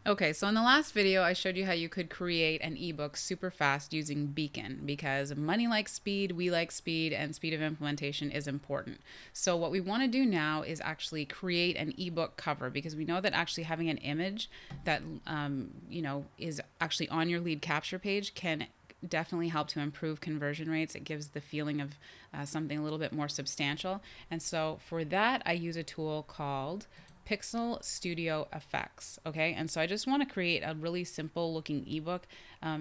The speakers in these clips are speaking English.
Okay, so in the last video, I showed you how you could create an ebook super fast using Beacon because money likes speed, we like speed, and speed of implementation is important. So what we want to do now is actually create an ebook cover because we know that actually having an image that is actually on your lead capture page can definitely help to improve conversion rates. It gives the feeling of something a little bit more substantial. And so for that, I use a tool called PixelStudioFX. Okay, and so I just want to create a really simple looking ebook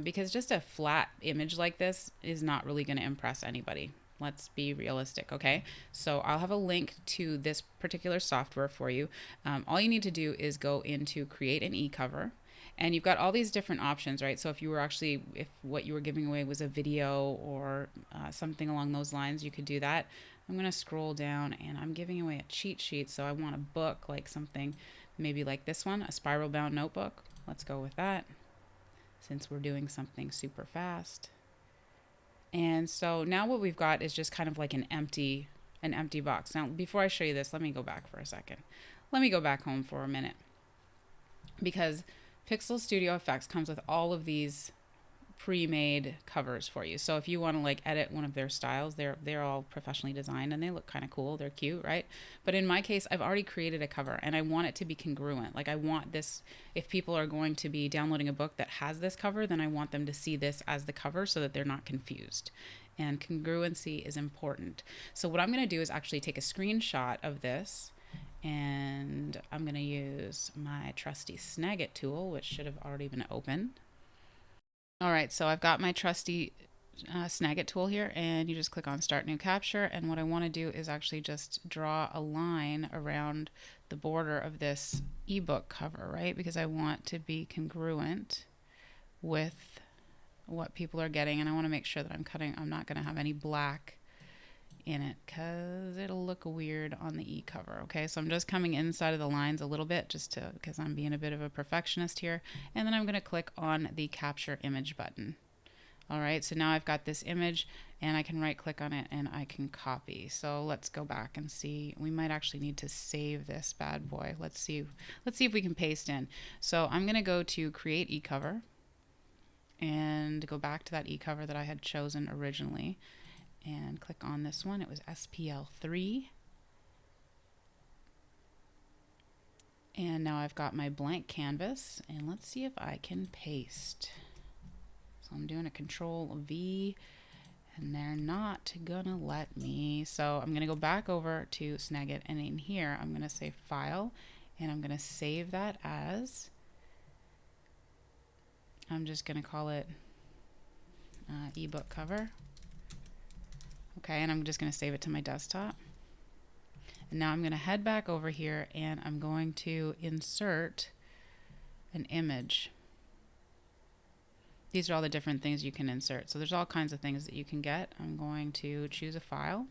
because just a flat image like this is not really going to impress anybody. Let's be realistic, okay? So I'll have a link to this particular software for you. All you need to do is go into create an eCover, and you've got all these different options, right? So if what you were giving away was a video or something along those lines, you could do that. I'm going to scroll down and I'm giving away a cheat sheet. So I want a book, like something maybe like this one, a spiral bound notebook. Let's go with that since we're doing something super fast. And so now what we've got is just kind of like an empty box. Now, before I show you this, let me go back for a second. Let me go back home for a minute because PixelStudioFX comes with all of these pre-made covers for you. So if you want to like edit one of their styles, they're all professionally designed and they look kind of cool. They're cute, right? But in my case, I've already created a cover and I want it to be congruent. Like I want this, if people are going to be downloading a book that has this cover, then I want them to see this as the cover so that they're not confused. And congruency is important. So what I'm going to do is actually take a screenshot of this, and I'm going to use my trusty Snagit tool, which should have already been open. All right, so I've got my trusty Snagit tool here, and you just click on Start New Capture, and what I want to do is actually just draw a line around the border of this ebook cover, right? Because I want to be congruent with what people are getting, and I want to make sure that I'm not going to have any black in it because it'll look weird on the eCover. Okay, so I'm just coming inside of the lines a little bit because I'm being a bit of a perfectionist here, and then I'm going to click on the capture image button. All right, so now I've got this image and I can right click on it and I can copy. So let's go back and see. We might actually need to save this bad boy. Let's see if we can paste in. So I'm going to go to create eCover and go back to that eCover that I had chosen originally and click on this one. It was SPL3. And now I've got my blank canvas, and let's see if I can paste. So I'm doing a Control V, and they're not gonna let me. So I'm gonna go back over to Snagit, and in here I'm gonna say File, and I'm gonna save that as, I'm just gonna call it ebook cover. Okay, and I'm just going to save it to my desktop. And now I'm going to head back over here and I'm going to insert an image. These are all the different things you can insert. So there's all kinds of things that you can get. I'm going to choose a file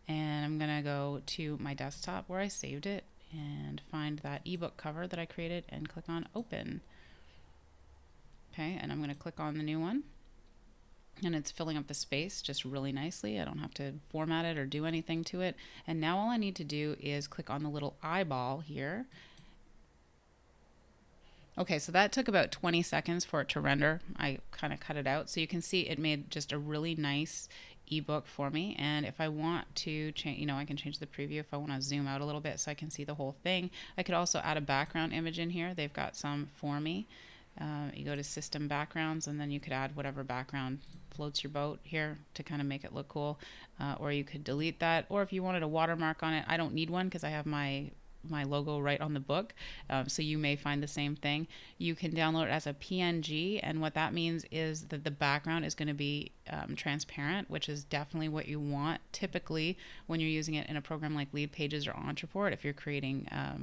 and I'm going to go to my desktop where I saved it and find that ebook cover that I created and click on Open. Okay, and I'm going to click on the new one. And it's filling up the space just really nicely. I don't have to format it or do anything to it. And now all I need to do is click on the little eyeball here. Okay, so that took about 20 seconds for it to render. I kind of cut it out. So you can see it made just a really nice ebook for me. And if I want to change, I can change the preview if I want to zoom out a little bit so I can see the whole thing. I could also add a background image in here. They've got some for me. You go to System Backgrounds, and then you could add whatever background floats your boat here to kind of make it look cool. Or you could delete that. Or if you wanted a watermark on it, I don't need one because I have my logo right on the book. So you may find the same thing. You can download it as a PNG, and what that means is that the background is going to be transparent, which is definitely what you want typically when you're using it in a program like Lead Pages or Entreport. If you're creating, a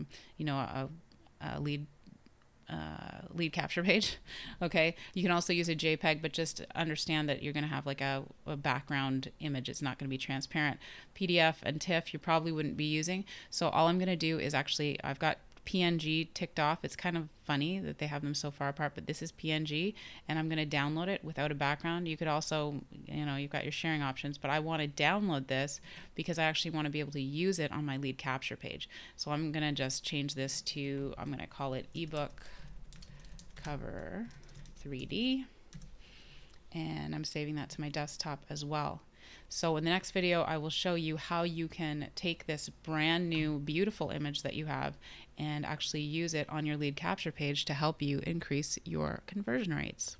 lead capture page. Okay, you can also use a JPEG, but just understand that you're going to have like a background image. It's not going to be transparent. PDF and TIFF you probably wouldn't be using. So all I'm going to do is actually, I've got PNG ticked off. It's kind of funny that they have them so far apart, but this is PNG, and I'm going to download it without a background. You could also, you've got your sharing options, but I want to download this because I actually want to be able to use it on my lead capture page. So I'm going to just change this to, I'm going to call it ebook cover 3D, and I'm saving that to my desktop as well. So in the next video, I will show you how you can take this brand new beautiful image that you have and actually use it on your lead capture page to help you increase your conversion rates.